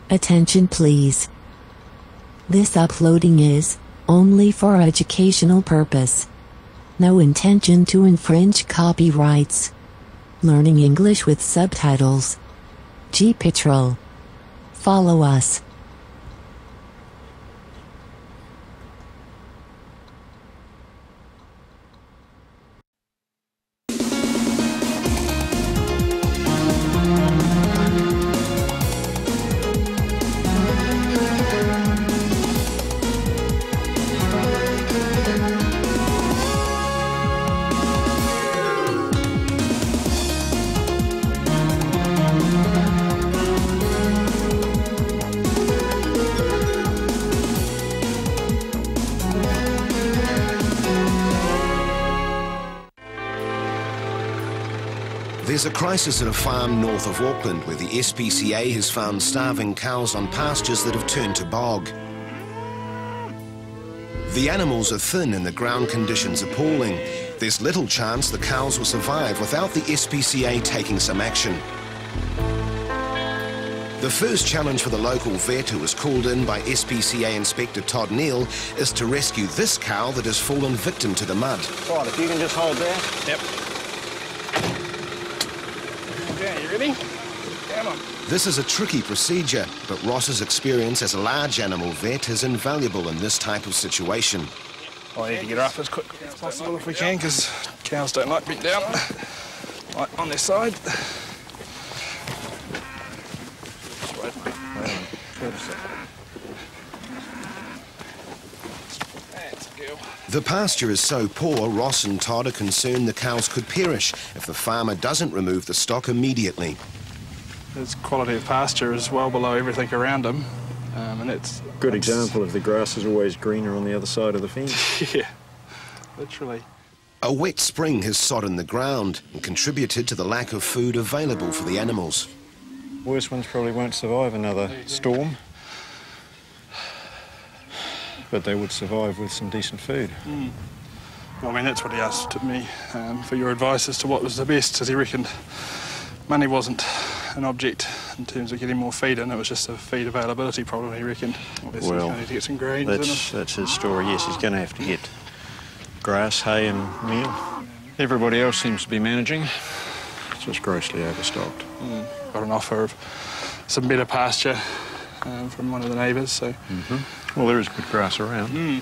Attention please. This uploading is only for educational purpose. No intention to infringe copyrights. Learning English with subtitles. GPITRAL. Follow us. There's a crisis at a farm north of Auckland where the SPCA has found starving cows on pastures that have turned to bog. The animals are thin and the ground conditions appalling. There's little chance the cows will survive without the SPCA taking some action. The first challenge for the local vet, who was called in by SPCA Inspector Todd Neal, is to rescue this cow that has fallen victim to the mud. Right, if you can just hold there. Yep. Okay, you ready? Come on. This is a tricky procedure, but Ross's experience as a large animal vet is invaluable in this type of situation. I need to get her up as quick as possible if we can, because cows don't like being down. Right, on this side. The pasture is so poor, Ross and Todd are concerned the cows could perish if the farmer doesn't remove the stock immediately. Its quality of pasture is well below everything around them, and it's... Good example of the grass is always greener on the other side of the fence. Yeah, literally. A wet spring has sodden the ground and contributed to the lack of food available for the animals. Worst ones probably won't survive another storm, but they would survive with some decent food. Well, I mean, that's what he asked me for your advice as to what was the best, because he reckoned money wasn't an object in terms of getting more feed in. It was just a feed availability problem, he reckoned. Obviously, well, he's going to need to get some grains in them. That's his story, yes. He's going to have to get grass, hay and meal. Everybody else seems to be managing. It's just grossly overstocked. Got an offer of some better pasture from one of the neighbours, so... Well, there is good grass around.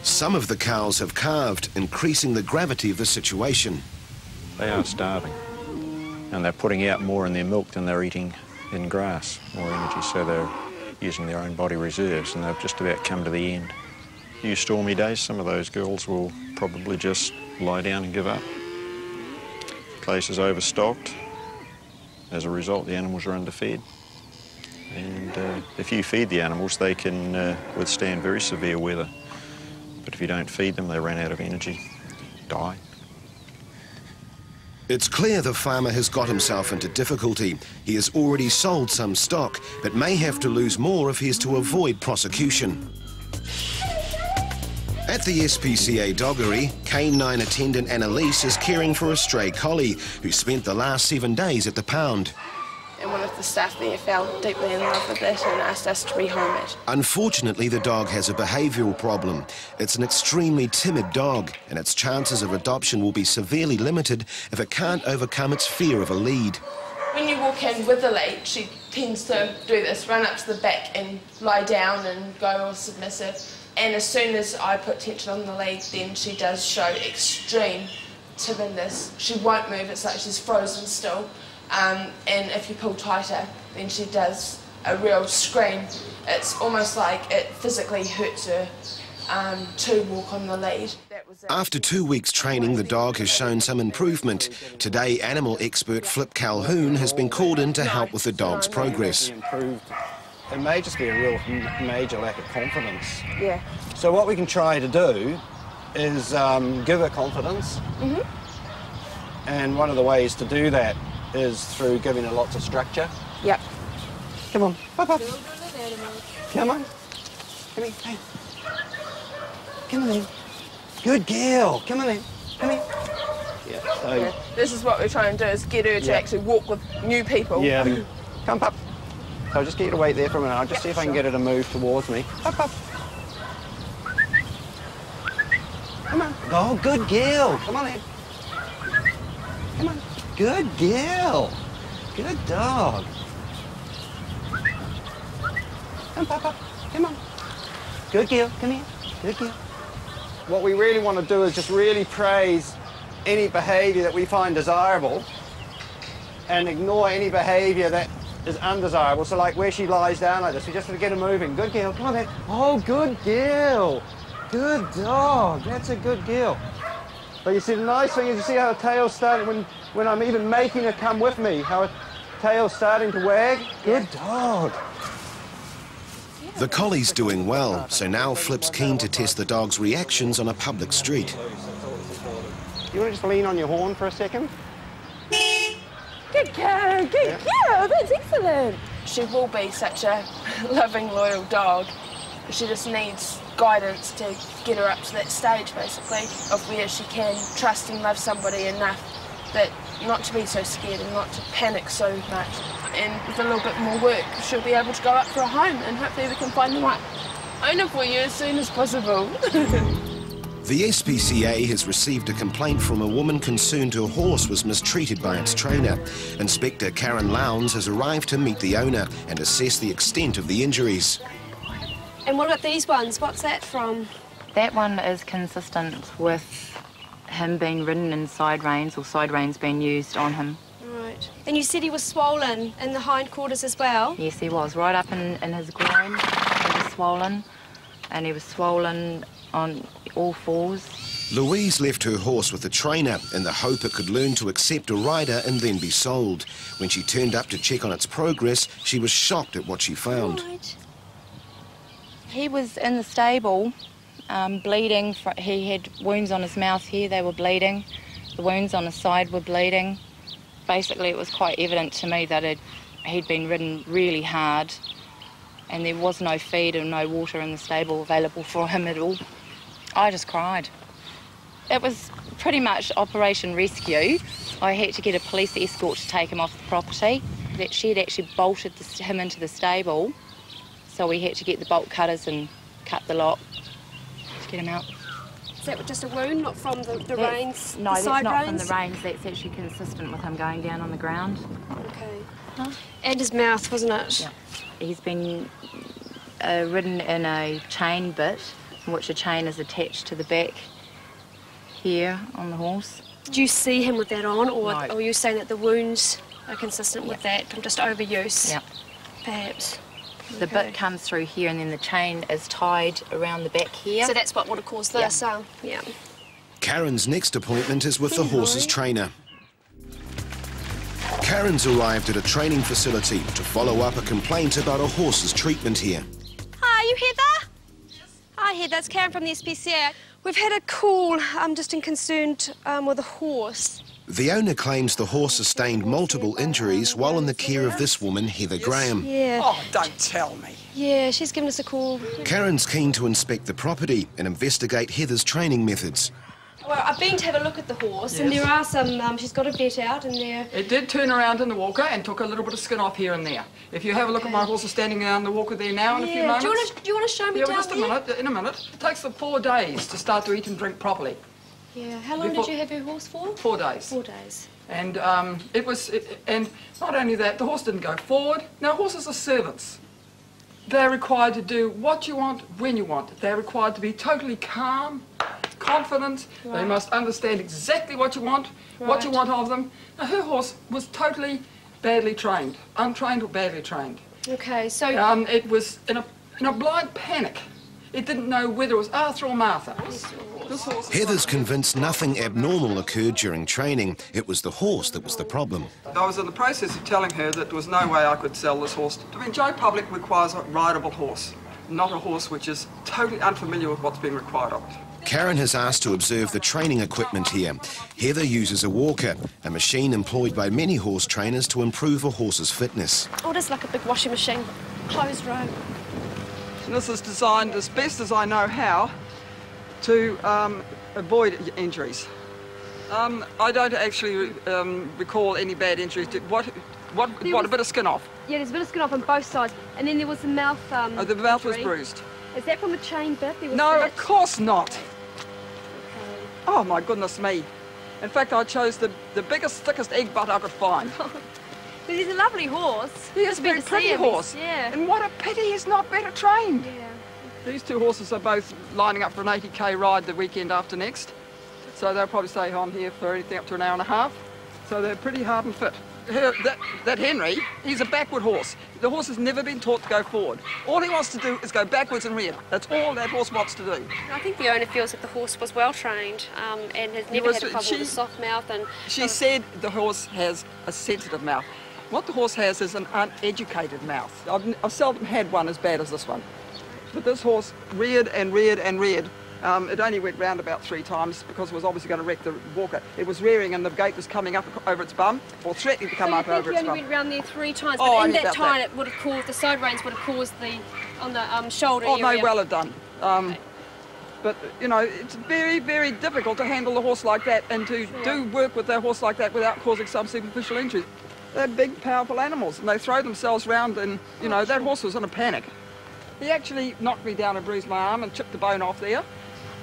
Some of the cows have calved, increasing the gravity of the situation. They are starving, and they're putting out more in their milk than they're eating in grass, more energy, so they're using their own body reserves, and they've just about come to the end. A few stormy days, some of those girls will probably just lie down and give up. The place is overstocked. As a result, the animals are underfed. And if you feed the animals, they can withstand very severe weather. But if you don't feed them, they run out of energy, die. It's clear the farmer has got himself into difficulty. He has already sold some stock, but may have to lose more if he is to avoid prosecution. At the SPCA doggery, K9 attendant Annalise is caring for a stray collie who spent the last 7 days at the pound. And one of the staff there fell deeply in love with it and asked us to rehome it. Unfortunately, the dog has a behavioural problem. It's an extremely timid dog, and its chances of adoption will be severely limited if it can't overcome its fear of a lead. When you walk in with a lead, she tends to do this, run up to the back and lie down and go all submissive. And as soon as I put tension on the lead, then she does show extreme timidness. She won't move, it's like she's frozen still. And if you pull tighter, then she does a real scream. It's almost like it physically hurts her to walk on the lead. After 2 weeks training, the dog has shown some improvement. Today, animal expert Flip Calhoun has been called in to help with the dog's progress. It may just be a real major lack of confidence. Yeah. So what we can try to do is give her confidence. And one of the ways to do that is through giving her lots of structure. Yep. Come on, pop up. Come on. Come here, hey. Come on in. Good girl. Come on in. Come here. Yeah, so... This is what we're trying to do, is get her to actually walk with new people. Yeah. Come, pup. So I'll just get you to wait there for a minute. I'll just see if I can get her to move towards me. Up, up. Come on. Oh, good girl. Come on, then. Come on. Good girl. Good dog. Come, Papa. Come on. Good girl. Come here. Good girl. What we really want to do is just really praise any behaviour that we find desirable and ignore any behaviour that is undesirable. So like where she lies down like this, we just want to get her moving. Good girl. Come on then. Oh, good girl. Good dog. That's a good girl. But you see, the nice thing is you see how her tail's starting when I'm even making her come with me, how her tail's starting to wag. Good dog. The collie's doing well, so now Flip's keen to test the dog's reactions on a public street. You want to just lean on your horn for a second? Good girl, good girl, that's excellent. She will be such a loving, loyal dog. She just needs guidance to get her up to that stage, basically, of where she can trust and love somebody enough that not to be so scared and not to panic so much. And with a little bit more work, she'll be able to go up for a home, and hopefully we can find the right owner for you as soon as possible. The SPCA has received a complaint from a woman concerned her horse was mistreated by its trainer. Inspector Karen Lowndes has arrived to meet the owner and assess the extent of the injuries. And what about these ones? What's that from? That one is consistent with him being ridden in side reins, or side reins being used on him. Right. And you said he was swollen in the hindquarters as well? Yes, he was. Right up in his groin, he was swollen, and he was swollen on all fours. Louise left her horse with the trainer in the hope it could learn to accept a rider and then be sold. When she turned up to check on its progress, she was shocked at what she found. Right. He was in the stable, bleeding. He had wounds on his mouth here, they were bleeding. The wounds on his side were bleeding. Basically, it was quite evident to me that he'd been ridden really hard, and there was no feed and no water in the stable available for him at all. I just cried. It was pretty much Operation Rescue. I had to get a police escort to take him off the property. She had actually bolted him into the stable, so we had to get the bolt cutters and cut the lock to get him out. Is that just a wound, not from the reins? No, the that's not reins? from the reins. That's actually consistent with him going down on the ground. Okay. Huh? And his mouth, wasn't it? Yeah. He's been ridden in a chain bit, in which a chain is attached to the back here on the horse. Did you see him with that on, or No. are you saying that the wounds are consistent with that from just overuse? Yeah. Perhaps. The Okay. bit comes through here, and then the chain is tied around the back here. So that's what would have caused this, yeah. Karen's next appointment is with the horse's trainer. Karen's arrived at a training facility to follow up a complaint about a horse's treatment here. Hi, you Heather? Yes. Hi Heather, it's Karen from the SPCA. We've had a call, just in concerned with a horse. The owner claims the horse sustained multiple injuries while in the care of this woman, Heather Graham. Yeah. Oh, don't tell me. Yeah, she's given us a call. Karen's keen to inspect the property and investigate Heather's training methods. Well, I've been to have a look at the horse, and Yes. there are some, she's got a vet out, and there... It did turn around in the walker and took a little bit of skin off here and there. If you have a look at my horse is standing down the walker there now in a few moments. Do you want to show me Yeah, down just a there? minute, in a minute. It takes them 4 days to start to eat and drink properly. Yeah, how long Before- did you have your horse for? 4 days. 4 days. And and not only that, the horse didn't go forward. Now, horses are servants. They're required to do what you want, when you want. They're required to be totally calm, confident. They Right. must understand exactly what you want, what you Right. want of them. Now, her horse was totally badly trained, untrained or badly trained. Okay, so... It was in a blind panic. It didn't know whether it was Arthur or Martha. This horse is Heather's convinced nothing abnormal occurred during training. It was the horse that was the problem. I was in the process of telling her that there was no way I could sell this horse. I mean, Joe Public requires a rideable horse, not a horse which is totally unfamiliar with what's being required of it. Karen has asked to observe the training equipment here. Heather uses a walker, a machine employed by many horse trainers to improve a horse's fitness. Oh, it is like a big washing machine. Closed room. And this is designed as best as I know how to avoid injuries. I don't actually recall any bad injuries. What a bit of skin off. Yeah, there's a bit of skin off on both sides. And then there was the mouth... the mouth was injury. bruised. Is that from a chain bit? There was No, that? of course not. Okay. Oh, my goodness me. In fact, I chose the biggest, thickest egg butt I could find. But he's a lovely horse. He is a very pretty horse. Yeah. And what a pity he's not better trained. Yeah. These two horses are both lining up for an 80k ride the weekend after next. So they'll probably stay on here for anything up to an hour and a half. So they're pretty hard and fit. That Henry, he's a backward horse. The horse has never been taught to go forward. All he wants to do is go backwards and rear. That's all that horse wants to do. I think the owner feels that the horse was well trained and has never had a problem with a soft mouth. And she said the horse has a sensitive mouth. What the horse has is an uneducated mouth. I've seldom had one as bad as this one. But this horse reared and reared and reared. It only went round about 3 times because it was obviously going to wreck the walker. It was rearing and the gate was coming up over its bum, or threatening to come up over its bum. So you only went round there 3 times, Oh, but in that time it would have caused, the side reins would have caused on the shoulder area. Oh, may well have done. Okay. But, you know, it's very, very difficult to handle a horse like that and to do work with that horse like that without causing some superficial injuries. They're big, powerful animals and they throw themselves round and, you know, that horse was in a panic. He actually knocked me down and bruised my arm and chipped the bone off there.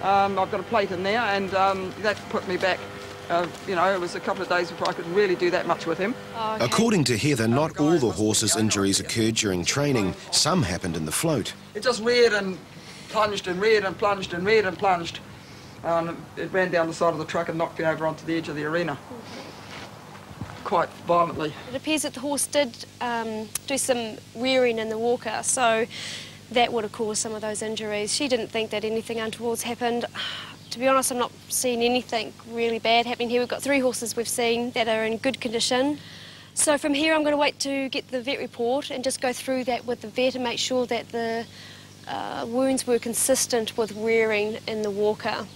I've got a plate in there and that put me back. You know, it was a couple of days before I could really do that much with him. Oh, okay. According to Heather, not all the horse's injuries occurred during training. Some happened in the float. It just reared and plunged and reared and plunged and reared and plunged. It ran down the side of the truck and knocked me over onto the edge of the arena. Quite violently. It appears that the horse did do some rearing in the walker, so that would have caused some of those injuries. She didn't think that anything untoward's happened. To be honest, I'm not seeing anything really bad happening here. We've got 3 horses we've seen that are in good condition. So from here I'm going to wait to get the vet report and just go through that with the vet and make sure that the wounds were consistent with rearing in the walker.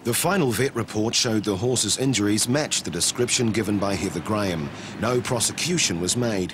The final vet report showed the horse's injuries matched the description given by Heather Graham. No prosecution was made.